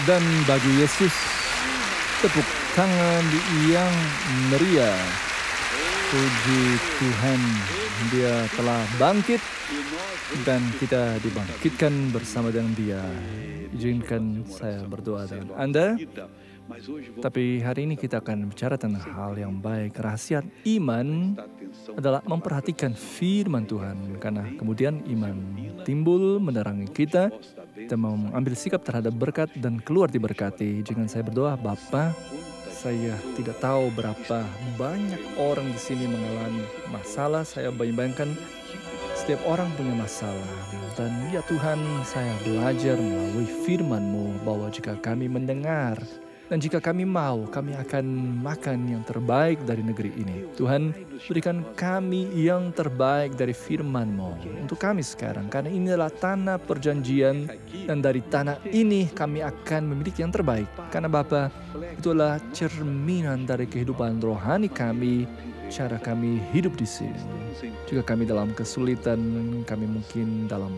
Dan bagi Yesus, tepuk tangan yang meriah. Puji Tuhan, Dia telah bangkit dan kita dibangkitkan bersama dengan Dia. Izinkan saya berdoa dengan Anda. Tapi hari ini kita akan bicara tentang hal yang baik. Rahasia iman adalah memperhatikan firman Tuhan. Karena kemudian iman timbul menerangi kita. Kita mau mengambil sikap terhadap berkat dan keluar diberkati. Jangan saya berdoa, Bapa, saya tidak tahu berapa banyak orang di sini mengalami masalah. Saya bayangkan setiap orang punya masalah. Dan ya Tuhan, saya belajar melalui firman-Mu bahwa jika kami mendengar dan jika kami mau, kami akan makan yang terbaik dari negeri ini. Tuhan, berikan kami yang terbaik dari firman-Mu untuk kami sekarang. Karena ini adalah tanah perjanjian. Dan dari tanah ini kami akan memiliki yang terbaik. Karena Bapa, itulah cerminan dari kehidupan rohani kami. Cara kami hidup di sini. Jika kami dalam kesulitan, kami mungkin dalam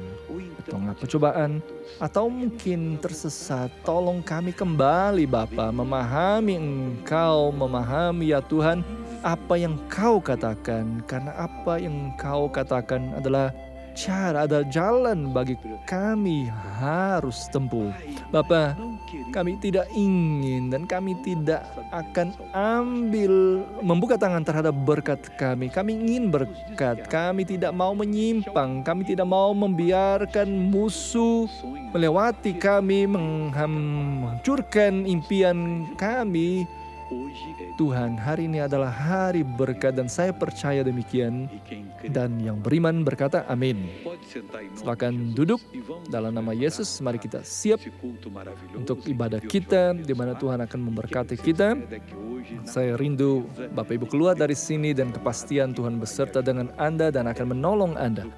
tengah percobaan, atau mungkin tersesat, tolong kami kembali Bapa, memahami Engkau, memahami ya Tuhan, apa yang Kau katakan. Karena apa yang Kau katakan adalah cara, ada jalan bagi kami harus tempuh. Bapa, kami tidak ingin dan kami tidak akan membuka tangan terhadap berkat kami. Kami ingin berkat, kami tidak mau menyimpang, kami tidak mau membiarkan musuh melewati kami, menghancurkan impian kami. Tuhan, hari ini adalah hari berkat dan saya percaya demikian. Dan yang beriman berkata amin. Silakan duduk. Dalam nama Yesus, mari kita siap untuk ibadah kita, di mana Tuhan akan memberkati kita. Saya rindu Bapak Ibu keluar dari sini dan kepastian Tuhan beserta dengan Anda dan akan menolong Anda.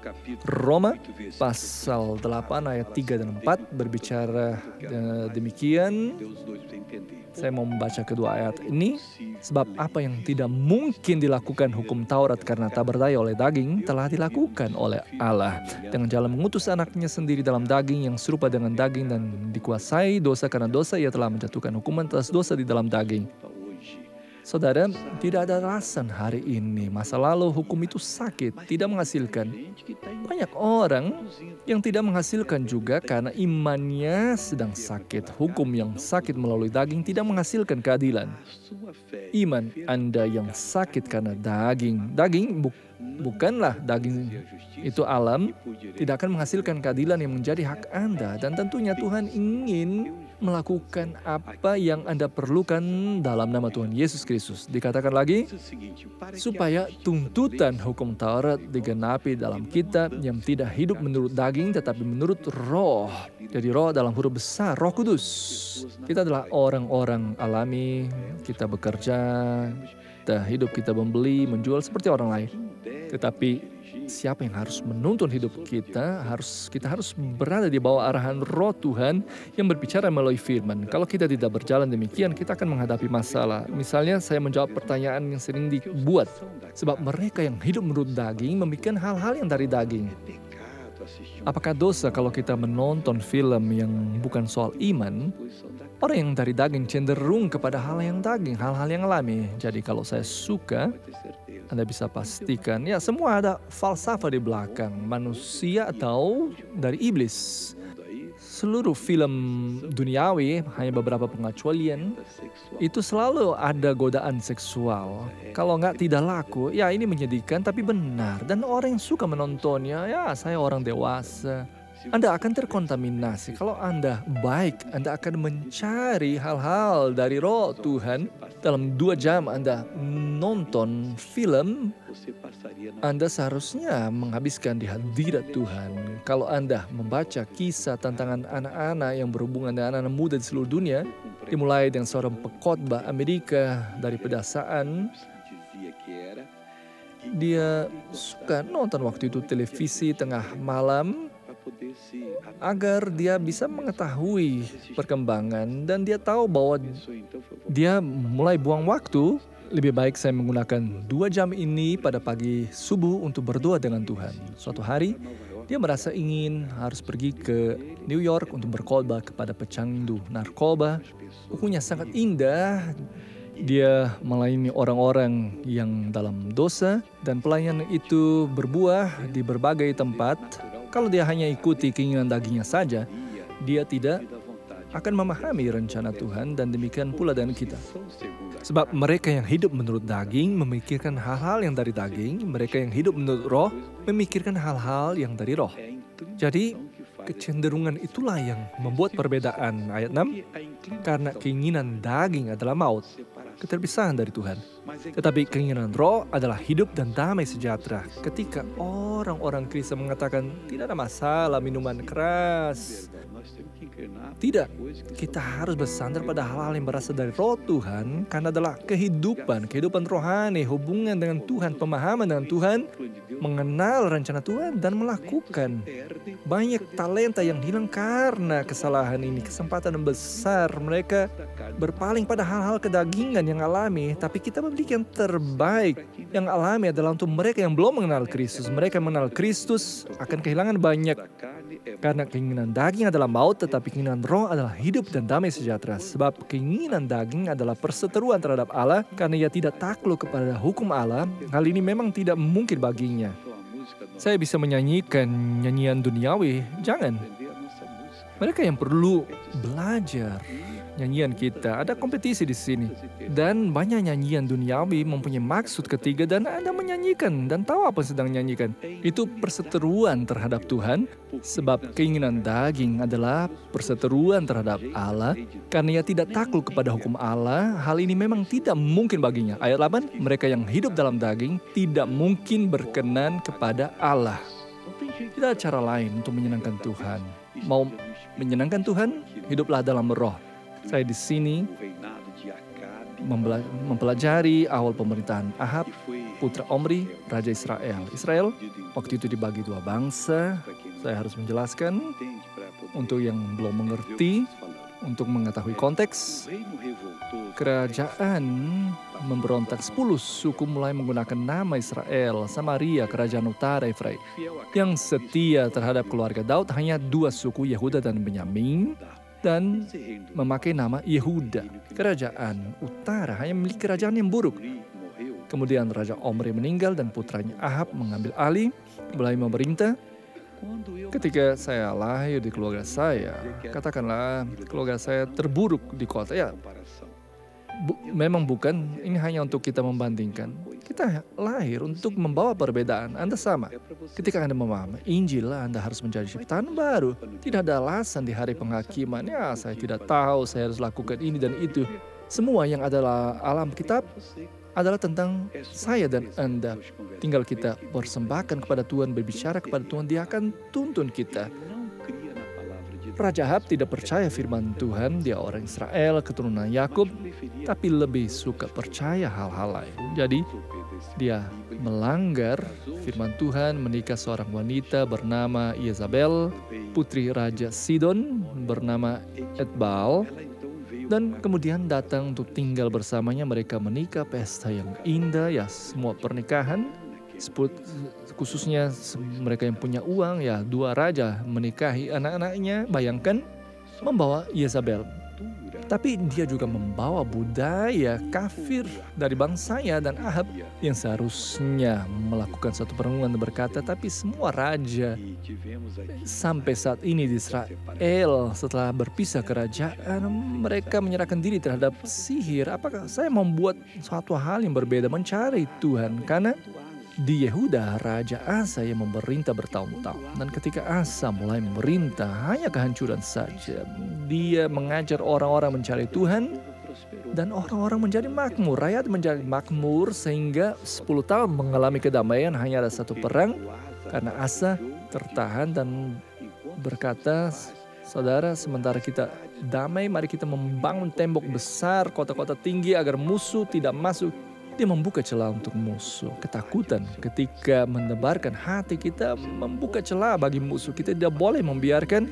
Roma pasal 8 ayat 3 dan 4 berbicara demikian. Saya mau membaca kedua ayat ini. Sebab apa yang tidak mungkin dilakukan hukum Taurat karena tak berdaya oleh daging, telah dilakukan oleh Allah. Dengan jalan mengutus anaknya sendiri dalam daging yang serupa dengan daging dan dikuasai dosa karena dosa, ia telah menjatuhkan hukuman atas dosa di dalam daging. Saudara, tidak ada alasan hari ini. Masa lalu hukum itu sakit, tidak menghasilkan. Banyak orang yang tidak menghasilkan juga karena imannya sedang sakit. Hukum yang sakit melalui daging tidak menghasilkan keadilan. Iman Anda yang sakit karena daging. Daging bukanlah daging itu alam, tidak akan menghasilkan keadilan yang menjadi hak Anda. Dan tentunya Tuhan ingin melakukan apa yang Anda perlukan dalam nama Tuhan Yesus Kristus. Dikatakan lagi, supaya tuntutan hukum Taurat digenapi dalam kita yang tidak hidup menurut daging tetapi menurut roh. Jadi roh dalam huruf besar, Roh Kudus. Kita adalah orang-orang alami, kita bekerja, kita hidup, kita membeli, menjual seperti orang lain. Tetapi siapa yang harus menuntun hidup kita? Kita harus berada di bawah arahan Roh Tuhan yang berbicara melalui firman. Kalau kita tidak berjalan demikian, kita akan menghadapi masalah. Misalnya saya menjawab pertanyaan yang sering dibuat. Sebab mereka yang hidup menurut daging memikirkan hal-hal yang dari daging. Apakah dosa kalau kita menonton film yang bukan soal iman? Orang yang dari daging cenderung kepada hal yang daging, hal-hal yang alami. Jadi kalau saya suka, Anda bisa pastikan, ya semua ada falsafah di belakang, manusia atau dari iblis. Seluruh film duniawi, hanya beberapa pengecualian, itu selalu ada godaan seksual. Kalau tidak laku, ya ini menyedihkan tapi benar. Dan orang yang suka menontonnya, ya saya orang dewasa. Anda akan terkontaminasi. Kalau Anda baik, Anda akan mencari hal-hal dari Roh Tuhan. Dalam 2 jam Anda nonton film, Anda seharusnya menghabiskan di hadirat Tuhan. Kalau Anda membaca kisah tentang anak-anak yang berhubungan dengan anak-anak muda di seluruh dunia, dimulai dengan seorang pengkhotbah Amerika dari pedesaan, dia suka nonton waktu itu televisi tengah malam, agar dia bisa mengetahui perkembangan dan dia tahu bahwa dia mulai buang waktu lebih baik saya menggunakan 2 jam ini pada pagi subuh untuk berdoa dengan Tuhan. Suatu hari, dia merasa ingin harus pergi ke New York untuk berkhotbah kepada pecandu narkoba. Bukunya sangat indah. Dia melayani orang-orang yang dalam dosa dan pelayanan itu berbuah di berbagai tempat. Kalau dia hanya ikuti keinginan dagingnya saja, dia tidak akan memahami rencana Tuhan, dan demikian pula dengan kita. Sebab mereka yang hidup menurut daging memikirkan hal-hal yang dari daging, mereka yang hidup menurut roh memikirkan hal-hal yang dari roh. Jadi, kecenderungan itulah yang membuat perbedaan. Ayat 6, karena keinginan daging adalah maut, keterpisahan dari Tuhan. Tetapi keinginan roh adalah hidup dan damai sejahtera. Ketika orang-orang Kristen mengatakan tidak ada masalah minuman keras, tidak, kita harus bersandar pada hal-hal yang berasal dari roh Tuhan, karena adalah kehidupan rohani, hubungan dengan Tuhan, pemahaman dengan Tuhan, mengenal rencana Tuhan, dan melakukan. Banyak talenta yang hilang karena kesalahan ini, kesempatan besar mereka berpaling pada hal-hal kedagingan yang alami, tapi kita memiliki yang terbaik. Yang alami adalah untuk mereka yang belum mengenal Kristus. Mereka yang mengenal Kristus akan kehilangan banyak. Karena keinginan daging adalah maut, tetapi keinginan roh adalah hidup dan damai sejahtera. Sebab keinginan daging adalah perseteruan terhadap Allah, karena ia tidak takluk kepada hukum Allah. Hal ini memang tidak mungkin baginya. Saya bisa menyanyikan nyanyian duniawi, jangan. Mereka yang perlu belajar nyanyian kita, ada kompetisi di sini. Dan banyak nyanyian duniawi mempunyai maksud ketiga, dan Anda menyanyikan dan tahu apa yang sedang nyanyikan. Itu perseteruan terhadap Tuhan, sebab keinginan daging adalah perseteruan terhadap Allah, karena ia tidak takluk kepada hukum Allah. Hal ini memang tidak mungkin baginya. Ayat 8, mereka yang hidup dalam daging tidak mungkin berkenan kepada Allah. Tidak ada cara lain untuk menyenangkan Tuhan. Mau menyenangkan Tuhan, hiduplah dalam roh. Saya di sini mempelajari awal pemerintahan Ahab, putra Omri, Raja Israel. Israel waktu itu dibagi 2 bangsa. Saya harus menjelaskan untuk yang belum mengerti, untuk mengetahui konteks. Kerajaan memberontak 10 suku mulai menggunakan nama Israel. Samaria, kerajaan utara Efraim. Yang setia terhadap keluarga Daud hanya 2 suku, Yehuda dan Benyamin, dan memakai nama Yehuda. Kerajaan utara hanya memiliki kerajaan yang buruk. Kemudian Raja Omri meninggal dan putranya Ahab mengambil alih, mulai memerintah. Ketika saya lahir di keluarga saya, katakanlah keluarga saya terburuk di kota. Ya, memang bukan, ini hanya untuk kita membandingkan. Kita lahir untuk membawa perbedaan. Anda sama. Ketika Anda memahami Injil, Anda harus menjadi ciptaan baru. Tidak ada alasan di hari penghakiman. Ya, saya tidak tahu, saya harus lakukan ini dan itu. Semua yang adalah alam kitab adalah tentang saya dan Anda. Tinggal kita persembahkan kepada Tuhan, berbicara kepada Tuhan, Dia akan tuntun kita. Raja Ahab tidak percaya firman Tuhan, dia orang Israel, keturunan Yakub, tapi lebih suka percaya hal-hal lain. Jadi, dia melanggar firman Tuhan, menikah seorang wanita bernama Yezabel, putri Raja Sidon bernama Etbaal, dan kemudian datang untuk tinggal bersamanya. Mereka menikah, pesta yang indah, ya semua pernikahan. Khususnya mereka yang punya uang, ya 2 raja menikahi anak-anaknya. Bayangkan, membawa Yezabel. Tapi dia juga membawa budaya kafir dari bangsanya dan Ahab yang seharusnya melakukan satu perenungan dan berkata, tapi semua raja sampai saat ini di Israel setelah berpisah kerajaan, mereka menyerahkan diri terhadap sihir. Apakah saya membuat suatu hal yang berbeda, mencari Tuhan? Karena di Yehuda, Raja Asa yang memerintah bertahun-tahun. Dan ketika Asa mulai memerintah, hanya kehancuran saja. Dia mengajar orang-orang mencari Tuhan, dan orang-orang menjadi makmur. Rakyat menjadi makmur, sehingga 10 tahun mengalami kedamaian. Hanya ada 1 perang, karena Asa tertahan dan berkata, saudara, sementara kita damai, mari kita membangun tembok besar, kota-kota tinggi, agar musuh tidak masuk Dia membuka celah untuk musuh. Ketakutan ketika menebarkan hati kita membuka celah bagi musuh. Kita tidak boleh membiarkan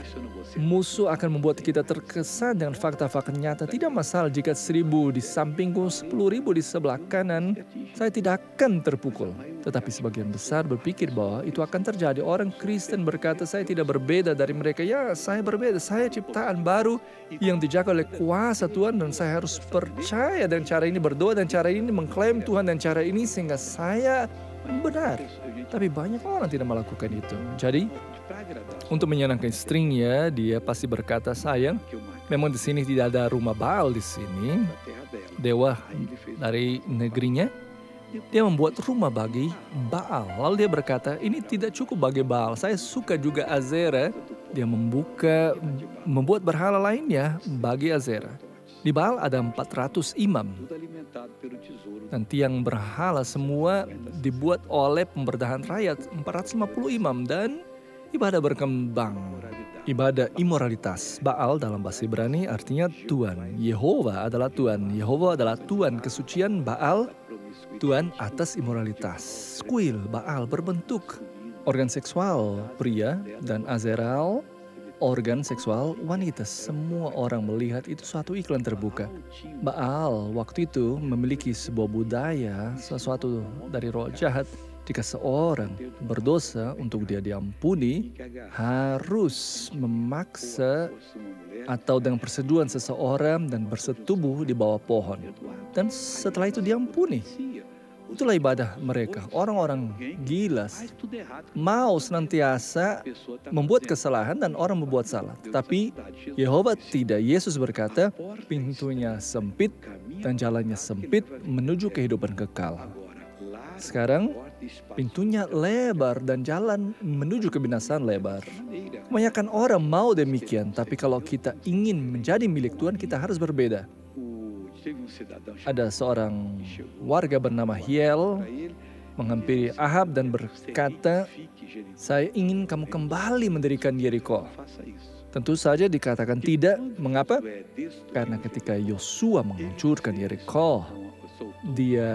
musuh akan membuat kita terkesan dengan fakta-fakta nyata. Tidak masalah jika 1.000 di sampingku, 10.000 di sebelah kanan. Saya tidak akan terpukul. Tetapi sebagian besar berpikir bahwa itu akan terjadi. Orang Kristen berkata, saya tidak berbeda dari mereka. Ya, saya berbeda. Saya ciptaan baru yang dijaga oleh kuasa Tuhan. Dan saya harus percaya dan cara ini, berdoa dan cara ini, mengklaim Tuhan dan cara ini sehingga saya benar. Tapi banyak orang tidak melakukan itu. Jadi, untuk menyenangkan istrinya, dia pasti berkata, sayang, memang di sini tidak ada rumah Baal di sini. Dewa dari negerinya. Dia membuat rumah bagi Baal. Lalu dia berkata, ini tidak cukup bagi Baal. Saya suka juga Azera. Dia membuat berhala lainnya bagi Azera. Di Baal ada 400 imam. Dan tiang berhala semua dibuat oleh pemberdahan rakyat. 450 imam dan ibadah berkembang. Ibadah imoralitas. Baal dalam bahasa Ibrani artinya Tuhan. Yehova adalah Tuhan. Yehova adalah Tuhan kesucian. Baal Tuhan atas imoralitas. Kuil Baal berbentuk organ seksual pria dan Azeral organ seksual wanita. Semua orang melihat itu suatu iklan terbuka. Baal waktu itu memiliki sebuah budaya, sesuatu dari roh jahat. Jika seorang berdosa untuk dia diampuni, harus memaksa atau dengan persetujuan seseorang dan bersetubuh di bawah pohon. Dan setelah itu diampuni. Itulah ibadah mereka. Orang-orang gila mau senantiasa membuat kesalahan dan orang membuat salah. Tetapi Yehova tidak. Yesus berkata, pintunya sempit dan jalannya sempit menuju kehidupan kekal. Sekarang pintunya lebar dan jalan menuju kebinasaan lebar. Kebanyakan orang mau demikian, tapi kalau kita ingin menjadi milik Tuhan, kita harus berbeda. Ada seorang warga bernama Hiel menghampiri Ahab dan berkata, saya ingin kamu kembali mendirikan Yeriko. Tentu saja dikatakan tidak. Mengapa? Karena ketika Yosua menghancurkan Yeriko, dia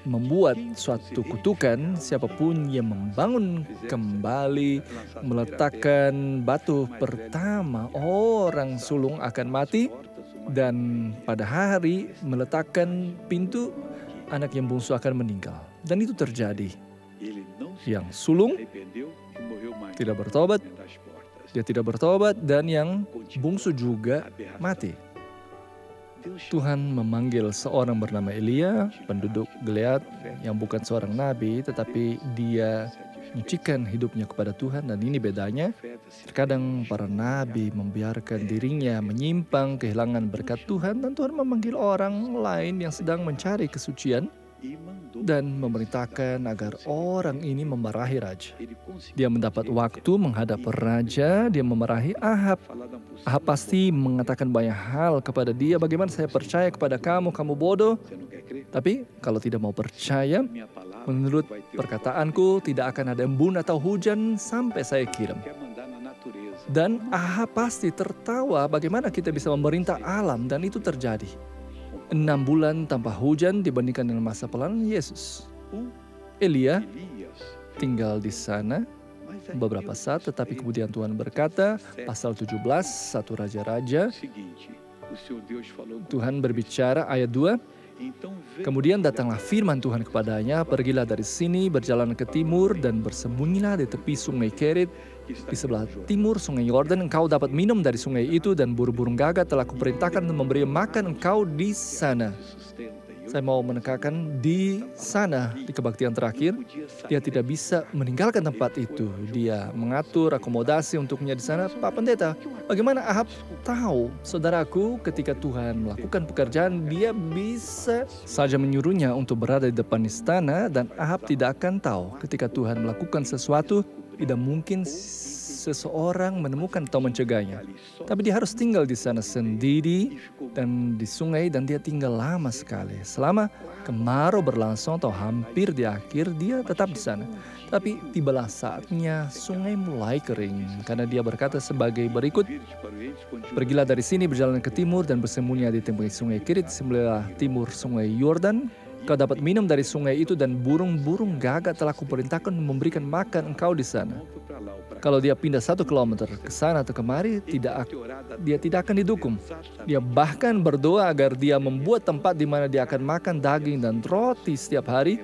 membuat suatu kutukan, siapapun yang membangun kembali, meletakkan batu pertama, orang sulung akan mati. Dan pada hari meletakkan pintu, anak yang bungsu akan meninggal. Dan itu terjadi. Yang sulung tidak bertobat, dia tidak bertobat, dan yang bungsu juga mati. Tuhan memanggil seorang bernama Elia, penduduk Gilead, yang bukan seorang nabi, tetapi dia menyucikan hidupnya kepada Tuhan. Dan ini bedanya. Terkadang para nabi membiarkan dirinya menyimpang, kehilangan berkat Tuhan, dan Tuhan memanggil orang lain yang sedang mencari kesucian dan memerintahkan agar orang ini memarahi raja. Dia mendapat waktu menghadap raja, dia memarahi Ahab. Ahab pasti mengatakan banyak hal kepada dia, bagaimana saya percaya kepada kamu, kamu bodoh. Tapi kalau tidak mau percaya, menurut perkataanku tidak akan ada embun atau hujan sampai saya kirim. Dan Ahab pasti tertawa bagaimana kita bisa memerintah alam, dan itu terjadi. 6 bulan tanpa hujan dibandingkan dengan masa pelayanan Yesus. Elia tinggal di sana beberapa saat, tetapi kemudian Tuhan berkata, pasal 17, 1 Raja-Raja, Tuhan berbicara ayat 2, kemudian datanglah firman Tuhan kepadanya, pergilah dari sini, berjalan ke timur, dan bersembunyilah di tepi sungai Kerit, di sebelah timur sungai Yordan. Engkau dapat minum dari sungai itu, dan burung-burung gagak telah kuperintahkan untuk memberi makan engkau di sana. Saya mau menekankan di sana, di kebaktian terakhir, dia tidak bisa meninggalkan tempat itu. Dia mengatur akomodasi untuknya di sana. Pak Pendeta, bagaimana Ahab tahu? Saudaraku, ketika Tuhan melakukan pekerjaan, dia bisa saja menyuruhnya untuk berada di depan istana, dan Ahab tidak akan tahu. Ketika Tuhan melakukan sesuatu, tidak mungkin seseorang menemukan atau mencegahnya. Tapi dia harus tinggal di sana sendiri dan di sungai, dan dia tinggal lama sekali. Selama kemarau berlangsung atau hampir di akhir, dia tetap di sana. Tapi tibalah saatnya sungai mulai kering, karena dia berkata sebagai berikut, pergilah dari sini, berjalan ke timur, dan bersembunyi di tepi sungai Kerit, sebelah timur sungai Yordan. Kau dapat minum dari sungai itu dan burung-burung gagak telah kuperintahkan memberikan makan engkau di sana. Kalau dia pindah 1 kilometer ke sana atau kemari, dia tidak akan didukung. Dia bahkan berdoa agar dia membuat tempat di mana dia akan makan daging dan roti setiap hari,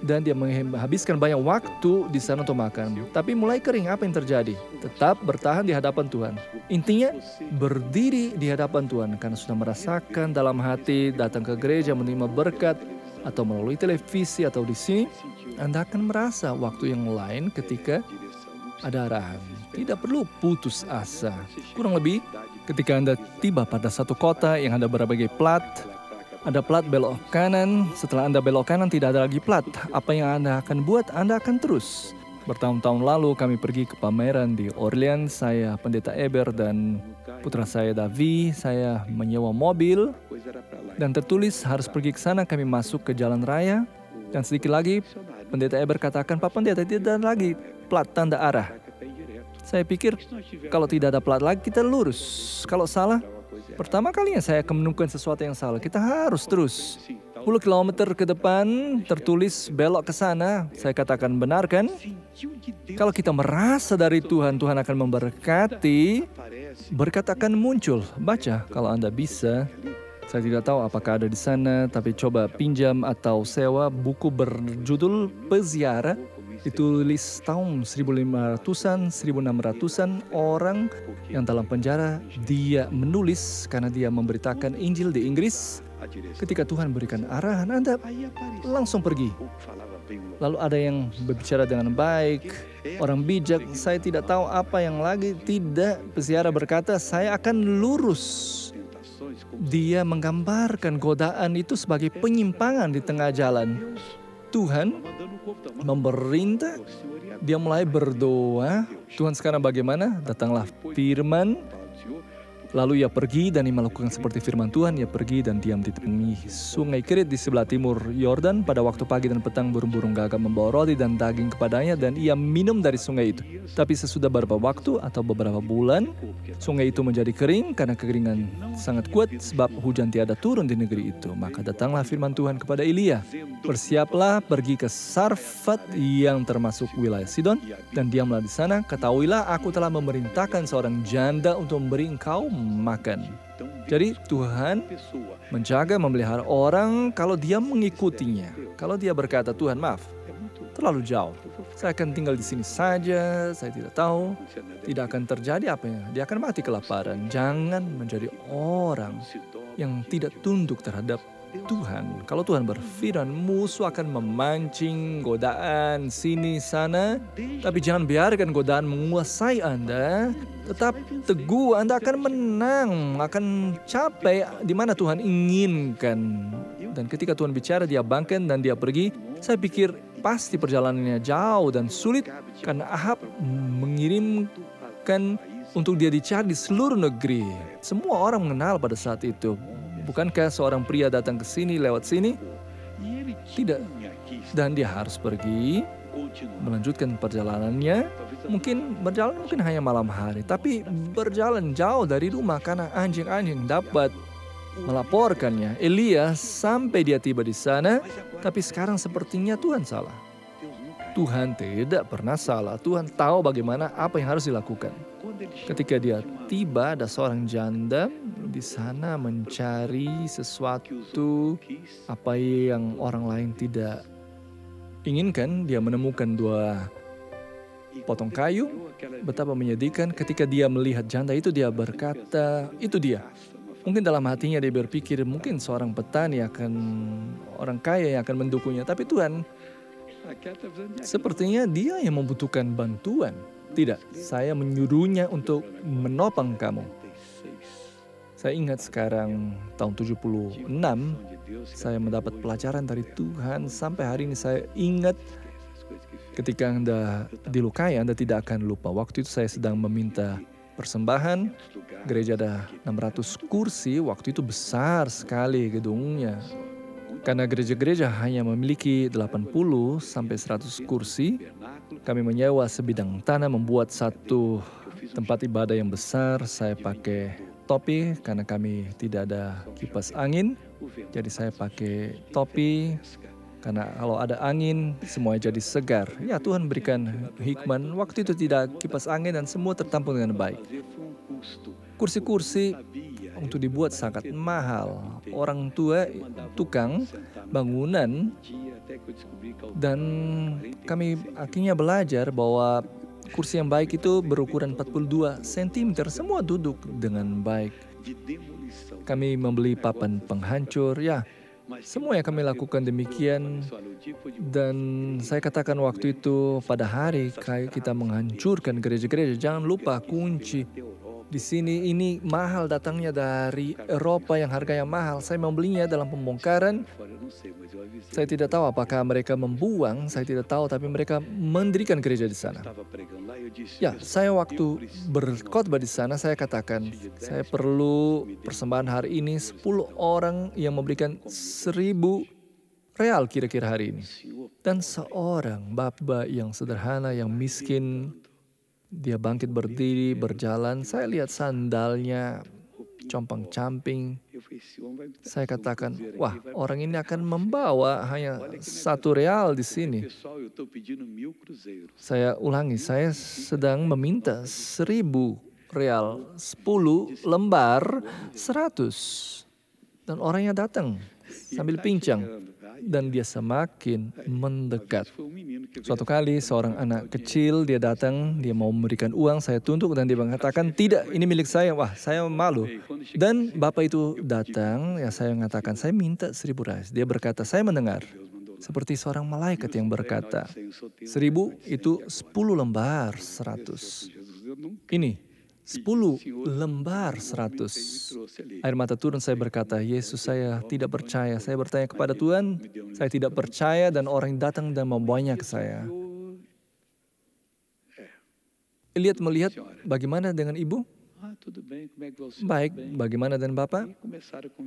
dan dia menghabiskan banyak waktu di sana untuk makan. Tapi mulai kering, apa yang terjadi? Tetap bertahan di hadapan Tuhan. Intinya, berdiri di hadapan Tuhan karena sudah merasakan dalam hati, datang ke gereja menerima berkat, atau melalui televisi atau di sini, Anda akan merasa waktu yang lain ketika ada arahan. Tidak perlu putus asa. Kurang lebih, ketika Anda tiba pada satu kota yang ada berbagai plat, ada plat belok kanan, setelah Anda belok kanan tidak ada lagi plat. Apa yang Anda akan buat? Anda akan terus. Bertahun-tahun lalu kami pergi ke pameran di Orleans, saya Pendeta Eber dan putra saya Davi, saya menyewa mobil, dan tertulis harus pergi ke sana. Kami masuk ke jalan raya, dan sedikit lagi Pendeta Eber katakan, Pak Pendeta, tidak ada lagi plat tanda arah. Saya pikir kalau tidak ada plat lagi kita lurus. Kalau salah, pertama kalinya saya akan menemukan sesuatu yang salah. Kita harus terus. 10 km ke depan tertulis belok ke sana. Saya katakan benar kan? Kalau kita merasa dari Tuhan, Tuhan akan memberkati, berkat akan muncul. Baca kalau Anda bisa. Saya tidak tahu apakah ada di sana, tapi coba pinjam atau sewa buku berjudul Peziarah. Ditulis tahun 1500-an, 1600-an, orang yang dalam penjara, dia menulis karena dia memberitakan Injil di Inggris. Ketika Tuhan berikan arahan, Anda langsung pergi. Lalu ada yang berbicara dengan baik, orang bijak, saya tidak tahu apa yang lagi, tidak, peziarah berkata, saya akan lurus. Dia menggambarkan godaan itu sebagai penyimpangan di tengah jalan. Tuhan memerintah, dia mulai berdoa, Tuhan sekarang bagaimana? Datanglah firman, lalu ia pergi dan ia melakukan seperti firman Tuhan, ia pergi dan diam di tepi sungai Kerit di sebelah timur Yordan. Pada waktu pagi dan petang burung-burung gagak membawa roti dan daging kepadanya dan ia minum dari sungai itu. Tapi sesudah beberapa waktu atau beberapa bulan, sungai itu menjadi kering karena kekeringan sangat kuat sebab hujan tiada turun di negeri itu. Maka datanglah firman Tuhan kepada Elia, bersiaplah pergi ke Sarfat yang termasuk wilayah Sidon dan diamlah di sana. Ketahuilah aku telah memerintahkan seorang janda untuk memberi engkau makan. Jadi Tuhan menjaga, memelihara orang kalau dia mengikutinya. Kalau dia berkata, Tuhan maaf, terlalu jauh, saya akan tinggal di sini saja, saya tidak tahu, tidak akan terjadi apa ya, dia akan mati kelaparan. Jangan menjadi orang yang tidak tunduk terhadap Tuhan. Kalau Tuhan berfirman, musuh akan memancing godaan sini sana, tapi jangan biarkan godaan menguasai Anda. Tetap teguh, Anda akan menang, akan capai di mana Tuhan inginkan. Dan ketika Tuhan bicara, dia bangkit dan dia pergi. Saya pikir pasti perjalanannya jauh dan sulit karena Ahab mengirimkan untuk dia dicari di seluruh negeri. Semua orang mengenal pada saat itu. Bukankah seorang pria datang ke sini lewat sini? Tidak. Dan dia harus pergi, melanjutkan perjalanannya. Mungkin hanya malam hari, tapi berjalan jauh dari rumah karena anjing-anjing dapat melaporkannya. Elia sampai dia tiba di sana, tapi sekarang sepertinya Tuhan salah. Tuhan tidak pernah salah. Tuhan tahu bagaimana apa yang harus dilakukan. Ketika dia tiba, ada seorang janda di sana mencari sesuatu apa yang orang lain tidak inginkan. Dia menemukan 2 potong kayu, betapa menyedihkan. Ketika dia melihat janda itu, dia berkata, itu dia. Mungkin dalam hatinya dia berpikir, mungkin seorang petani orang kaya yang akan mendukungnya. Tapi Tuhan, sepertinya dia yang membutuhkan bantuan. Tidak, saya menyuruhnya untuk menopang kamu. Saya ingat sekarang tahun 76, saya mendapat pelajaran dari Tuhan. Sampai hari ini saya ingat, ketika Anda dilukai, Anda tidak akan lupa. Waktu itu saya sedang meminta persembahan. Gereja ada 600 kursi, waktu itu besar sekali gedungnya. Karena gereja-gereja hanya memiliki 80 sampai 100 kursi, kami menyewa sebidang tanah, membuat satu tempat ibadah yang besar. Saya pakai topi karena kami tidak ada kipas angin. Jadi saya pakai topi karena kalau ada angin semua jadi segar. Ya, Tuhan berikan hikmat. Waktu itu tidak kipas angin dan semua tertampung dengan baik. Kursi-kursi untuk dibuat sangat mahal. Orang tua, tukang bangunan, dan kami akhirnya belajar bahwa kursi yang baik itu berukuran 42 cm. Semua duduk dengan baik. Kami membeli papan penghancur, ya. Semua yang kami lakukan demikian. Dan saya katakan waktu itu, pada hari kita menghancurkan gereja-gereja, jangan lupa kunci. Di sini ini mahal, datangnya dari Eropa yang harganya mahal. Saya membelinya dalam pembongkaran. Saya tidak tahu apakah mereka membuang, saya tidak tahu, tapi mereka mendirikan gereja di sana. Ya, saya waktu berkhotbah di sana, saya katakan, saya perlu persembahan hari ini 10 orang yang memberikan 1.000 real kira-kira hari ini. Dan seorang bapak yang sederhana, yang miskin, dia bangkit berdiri, berjalan. Saya lihat sandalnya compang-camping. Saya katakan, wah, orang ini akan membawa hanya 1 real di sini. Saya ulangi, saya sedang meminta 1.000 real, 10 lembar 100. Dan orangnya datang sambil pincang. Dan dia semakin mendekat. Suatu kali seorang anak kecil, dia datang, dia mau memberikan uang, saya tunduk dan dia mengatakan, tidak, ini milik saya. Wah, saya malu. Dan bapak itu datang, ya saya mengatakan, saya minta 1.000 real. Dia berkata, saya mendengar. Seperti seorang malaikat yang berkata, 1.000 itu 10 lembar 100. Ini 10 lembar 100. Air mata turun, saya berkata, Yesus, saya tidak percaya. Saya bertanya kepada Tuhan, saya tidak percaya, dan orang datang dan membawanya ke saya. Eliot melihat, bagaimana dengan ibu? Baik, bagaimana dengan Bapak?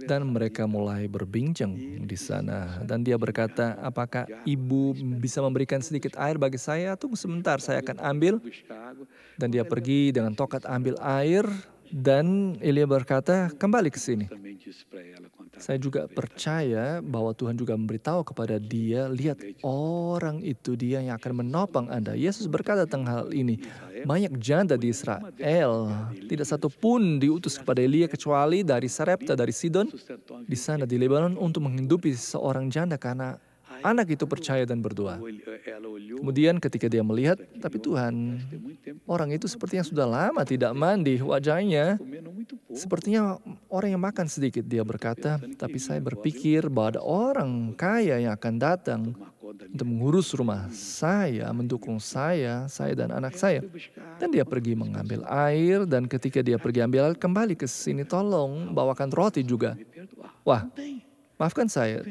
Dan mereka mulai berbincang di sana. Dan dia berkata, apakah ibu bisa memberikan sedikit air bagi saya? Tunggu sebentar, saya akan ambil. Dan dia pergi dengan tokat ambil air. Dan Elia berkata, kembali ke sini. Saya juga percaya bahwa Tuhan juga memberitahu kepada dia, lihat orang itu dia yang akan menopang Anda. Yesus berkata tentang hal ini. Banyak janda di Israel, tidak satu pun diutus kepada Elia kecuali dari Sarepta, dari Sidon, di sana di Lebanon untuk menghidupi seorang janda karena anak itu percaya dan berdoa. Kemudian ketika dia melihat, tapi Tuhan, orang itu sepertinya sudah lama tidak mandi, wajahnya sepertinya orang yang makan sedikit. Dia berkata, tapi saya berpikir bahwa ada orang kaya yang akan datang untuk mengurus rumah saya, mendukung saya dan anak saya. Dan dia pergi mengambil air, dan ketika dia pergi ambil air, kembali ke sini, tolong bawakan roti juga. Wah, maafkan saya,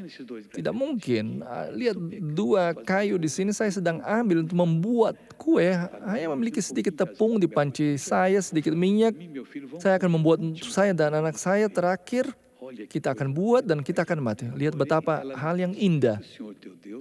tidak mungkin. Lihat 2 kayu di sini, saya sedang ambil untuk membuat kue. Hanya memiliki sedikit tepung di panci saya, sedikit minyak. Saya akan membuat untuk saya dan anak saya. Terakhir, kita akan buat dan kita akan mati. Lihat betapa hal yang indah.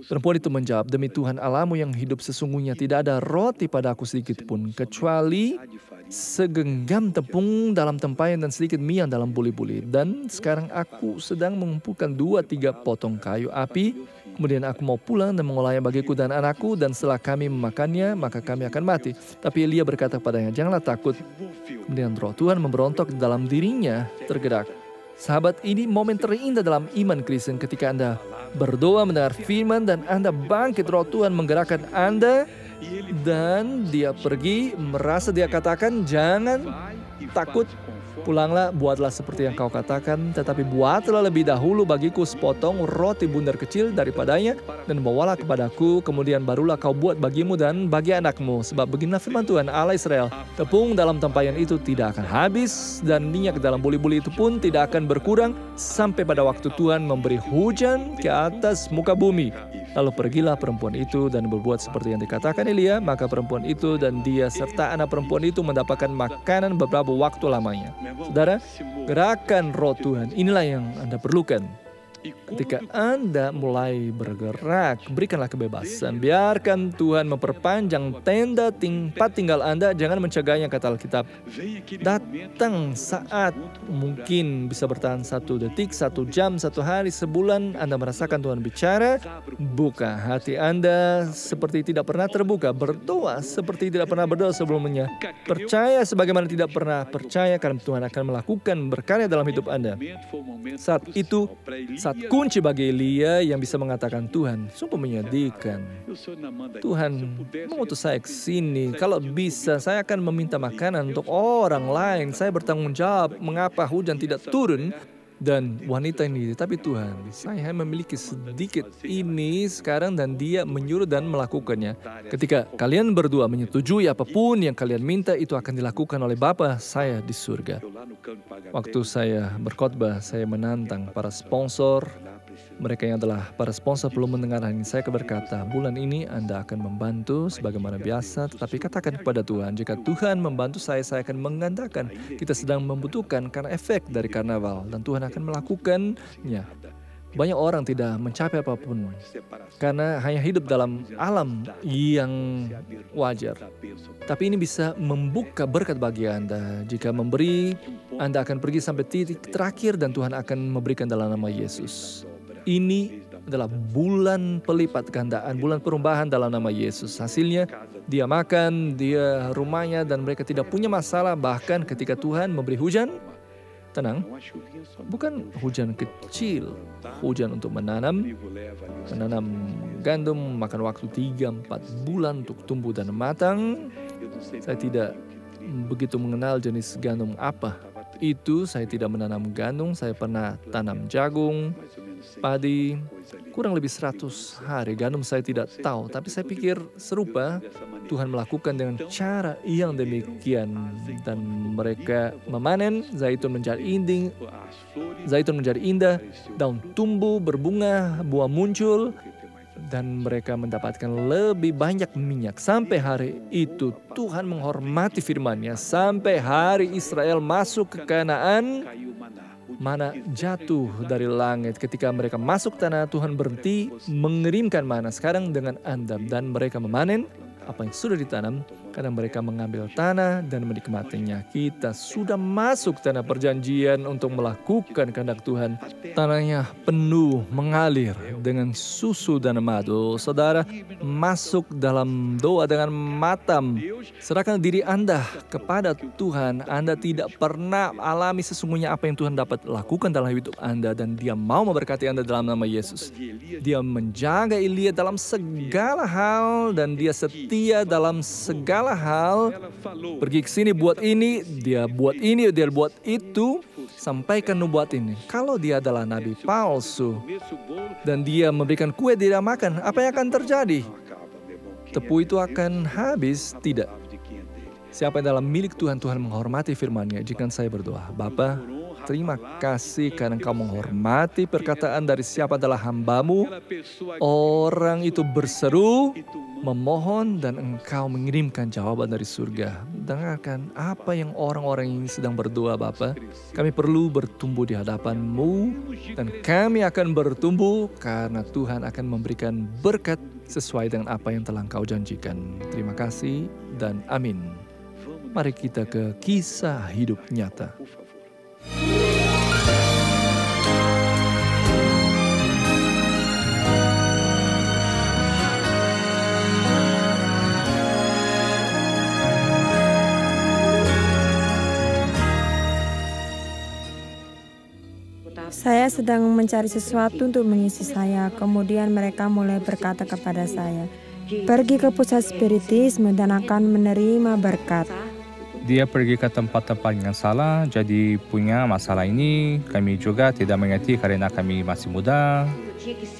Perempuan itu menjawab, demi Tuhan Allahmu yang hidup sesungguhnya, tidak ada roti pada aku sedikit pun, kecuali segenggam tepung dalam tempayan dan sedikit minyak dalam buli-buli. Dan sekarang aku sedang mengumpulkan 2-3 potong kayu api. Kemudian aku mau pulang dan mengolahnya bagiku dan anakku, dan setelah kami memakannya, maka kami akan mati. Tapi Elia berkata kepadanya, janganlah takut. Kemudian roh Tuhan memberontak dalam dirinya, tergerak. Sahabat, ini momen terindah dalam iman Kristen ketika Anda berdoa mendengar firman dan Anda bangkit, roh Tuhan menggerakkan Anda, dan dia pergi merasa dia katakan, jangan takut, pulanglah, buatlah seperti yang kau katakan, tetapi buatlah lebih dahulu bagiku sepotong roti bundar kecil daripadanya, dan bawalah kepadaku, kemudian barulah kau buat bagimu dan bagi anakmu. Sebab beginilah firman Tuhan Allah Israel, tepung dalam tempayan itu tidak akan habis, dan minyak dalam buli-buli itu pun tidak akan berkurang, sampai pada waktu Tuhan memberi hujan ke atas muka bumi. Lalu pergilah perempuan itu dan berbuat seperti yang dikatakan Elia, maka perempuan itu dan dia serta anak perempuan itu mendapatkan makanan beberapa waktu lamanya. Saudara, gerakan roh Tuhan, inilah yang Anda perlukan. Ketika Anda mulai bergerak, berikanlah kebebasan. Biarkan Tuhan memperpanjang tenda tempat tinggal Anda. Jangan mencegahnya, kata Alkitab. Datang saat mungkin bisa bertahan 1 detik, 1 jam, 1 hari, sebulan. Anda merasakan Tuhan bicara. Buka hati Anda seperti tidak pernah terbuka. Berdoa seperti tidak pernah berdoa sebelumnya. Percaya sebagaimana tidak pernah percaya, karena Tuhan akan melakukan berkarya dalam hidup Anda. Saat itu, saat kunci bagi Elia yang bisa mengatakan, Tuhan, sungguh menyedihkan. Tuhan mengutus saya ke sini. Kalau bisa, saya akan meminta makanan untuk orang lain. Saya bertanggung jawab mengapa hujan tidak turun. Dan wanita ini, tapi Tuhan, saya memiliki sedikit ini sekarang, dan dia menyuruh dan melakukannya. Ketika kalian berdua menyetujui apapun yang kalian minta, itu akan dilakukan oleh Bapa saya di surga. Waktu saya berkhotbah, saya menantang para sponsor. Mereka yang adalah para sponsor belum mendengarkan saya berkata, bulan ini Anda akan membantu sebagaimana biasa, tetapi katakan kepada Tuhan, jika Tuhan membantu saya akan menggandakan. Kita sedang membutuhkan karena efek dari karnaval, dan Tuhan akan melakukannya. Banyak orang tidak mencapai apapun karena hanya hidup dalam alam yang wajar. Tapi ini bisa membuka berkat bagi Anda. Jika memberi, Anda akan pergi sampai titik terakhir dan Tuhan akan memberikan dalam nama Yesus. Ini adalah bulan pelipat gandaan, bulan perubahan dalam nama Yesus. Hasilnya, dia makan, dia rumahnya, dan mereka tidak punya masalah. Bahkan ketika Tuhan memberi hujan, tenang, bukan hujan kecil, hujan untuk menanam gandum, makan waktu 3-4 bulan untuk tumbuh dan matang. Saya tidak begitu mengenal jenis gandum apa itu. Saya tidak menanam gandum, saya pernah tanam jagung, padi, kurang lebih 100 hari. Gandum saya tidak tahu, tapi saya pikir serupa Tuhan melakukan dengan cara yang demikian. Dan mereka memanen, zaitun menjadi indah, daun tumbuh, berbunga, buah muncul, dan mereka mendapatkan lebih banyak minyak. Sampai hari itu Tuhan menghormati firman-Nya. Sampai hari Israel masuk ke Kanaan, mana jatuh dari langit. Ketika mereka masuk tanah, Tuhan berhenti mengirimkan mana. Sekarang dengan Anda, dan mereka memanen apa yang sudah ditanam, karena mereka mengambil tanah dan menikmatinya. Kita sudah masuk tanah perjanjian untuk melakukan kehendak Tuhan. Tanahnya penuh mengalir dengan susu dan madu. Saudara, masuk dalam doa dengan matam. Serahkan diri Anda kepada Tuhan. Anda tidak pernah alami sesungguhnya apa yang Tuhan dapat lakukan dalam hidup Anda, dan Dia mau memberkati Anda dalam nama Yesus. Dia menjaga Elia dalam segala hal, dan Dia setia dalam segala hal. Pergi ke sini, buat ini, dia buat itu, sampaikan nubuat ini. Kalau dia adalah nabi palsu dan dia memberikan kue tidak makan, apa yang akan terjadi? Tepung itu akan habis, tidak. Siapa yang dalam milik Tuhan, Tuhan menghormati firman-Nya. Jika saya berdoa, Bapa, terima kasih karena Engkau menghormati perkataan dari siapa adalah hamba-Mu. Orang itu berseru, memohon, dan Engkau mengirimkan jawaban dari surga. Dengarkan apa yang orang-orang ini sedang berdoa, Bapa. Kami perlu bertumbuh di hadapan-Mu, dan kami akan bertumbuh karena Tuhan akan memberikan berkat sesuai dengan apa yang telah Engkau janjikan. Terima kasih dan amin. Mari kita ke kisah hidup nyata. Saya sedang mencari sesuatu untuk mengisi saya. Kemudian mereka mulai berkata kepada saya, pergi ke pusat spiritisme dan akan menerima berkat. Dia pergi ke tempat-tempat yang salah, jadi punya masalah ini. Kami juga tidak mengerti karena kami masih muda.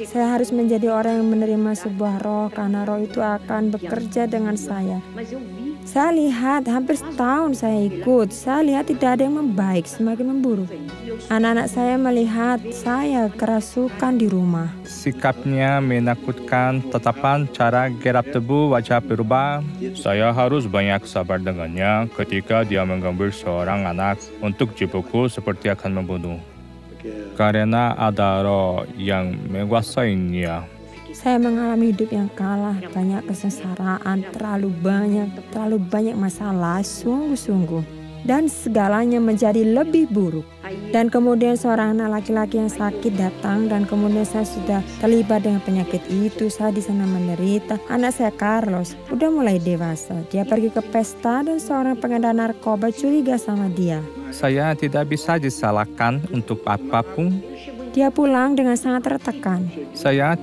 Saya harus menjadi orang yang menerima sebuah roh, karena roh itu akan bekerja dengan saya. Saya lihat hampir setahun saya ikut. Saya lihat tidak ada yang membaik, semakin memburuk. Anak-anak saya melihat saya kerasukan di rumah. Sikapnya menakutkan, tetapan cara gerak tubuh wajah berubah. Saya harus banyak sabar dengannya ketika dia mengambil seorang anak untuk dipukul seperti akan membunuh. karena ada roh yang menguasainya. Saya mengalami hidup yang kalah, banyak kesengsaraan, terlalu banyak masalah, sungguh-sungguh. Dan segalanya menjadi lebih buruk. Dan kemudian seorang anak laki-laki yang sakit datang, dan kemudian saya sudah terlibat dengan penyakit itu. Saya di sana menderita. Anak saya Carlos udah mulai dewasa. Dia pergi ke pesta dan seorang pengedar narkoba curiga sama dia. Saya tidak bisa disalahkan untuk apapun. Dia pulang dengan sangat tertekan. Saya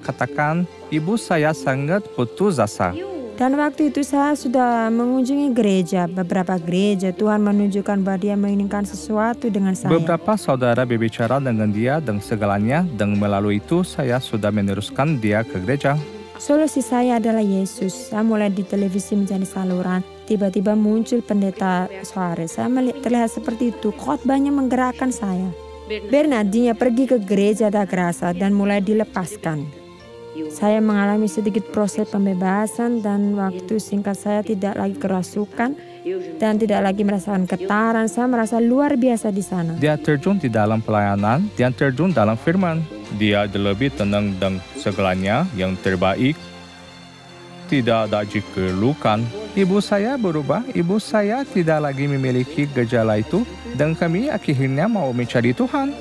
katakan, ibu saya sangat putus asa. Dan waktu itu saya sudah mengunjungi gereja, beberapa gereja. Tuhan menunjukkan bahwa dia menginginkan sesuatu dengan saya. Beberapa saudara berbicara dengan dia dan segalanya, dan melalui itu saya sudah meneruskan dia ke gereja. Solusi saya adalah Yesus. Saya mulai di televisi menjadi saluran. Tiba-tiba muncul pendeta Suarez. Saya terlihat seperti itu. Khotbahnya menggerakkan saya. Bernardinha pergi ke gereja Da Graça dan mulai dilepaskan. Saya mengalami sedikit proses pembebasan dan waktu singkat saya tidak lagi kerasukan dan tidak lagi merasakan getaran. Saya merasa luar biasa di sana. Dia terjun di dalam pelayanan, dia terjun dalam firman. Dia lebih tenang dan segalanya yang terbaik. Tidak ada keluhan. Ibu saya berubah, ibu saya tidak lagi memiliki gejala itu dan kami akhirnya mau mencari Tuhan.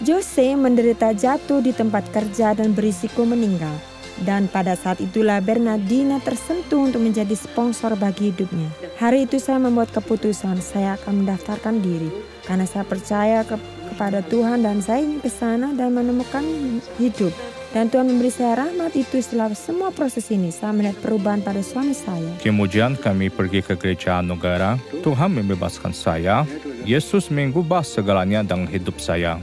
Jose menderita jatuh di tempat kerja dan berisiko meninggal. Dan pada saat itulah Bernardina tersentuh untuk menjadi sponsor bagi hidupnya. Hari itu saya membuat keputusan, saya akan mendaftarkan diri. Karena saya percaya kepada Tuhan dan saya ingin ke sana dan menemukan hidup. Dan Tuhan memberi saya rahmat itu. Setelah semua proses ini, saya melihat perubahan pada suami saya. Kemudian kami pergi ke gereja negara. Tuhan membebaskan saya. Yesus mengubah segalanya dalam hidup saya.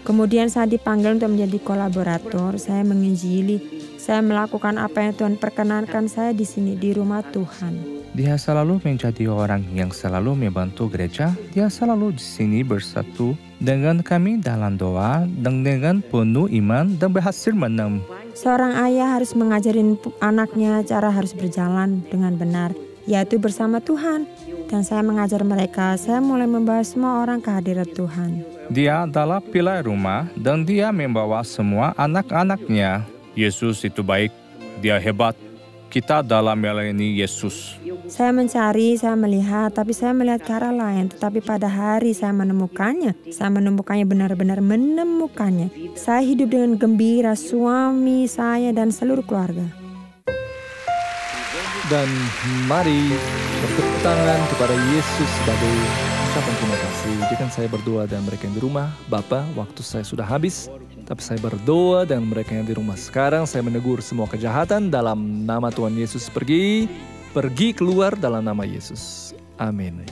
Kemudian saya dipanggil untuk menjadi kolaborator. Saya menginjili. Saya melakukan apa yang Tuhan perkenankan saya di sini, di rumah Tuhan. Dia selalu menjadi orang yang selalu membantu gereja. Dia selalu di sini bersatu dengan kami dalam doa dan dengan penuh iman dan berhasil menang. Seorang ayah harus mengajarin anaknya cara harus berjalan dengan benar, yaitu bersama Tuhan. Dan saya mengajar mereka, saya mulai membawa semua orang ke hadirat Tuhan. Dia adalah pilihan rumah dan dia membawa semua anak-anaknya. Yesus itu baik, dia hebat. Kita dalam melayani Yesus. Saya mencari, saya melihat, tapi saya melihat ke arah lain. Tetapi pada hari saya menemukannya. Saya menemukannya, benar-benar menemukannya. Saya hidup dengan gembira, suami saya dan seluruh keluarga. Dan mari bertepuk tangan kepada Yesus sebagai ucapan terima kasih. Jika saya berdoa dan mereka yang di rumah, Bapa, waktu saya sudah habis. Tapi saya berdoa dan mereka yang di rumah sekarang, saya menegur semua kejahatan dalam nama Tuhan Yesus. Pergi keluar dalam nama Yesus. Amin.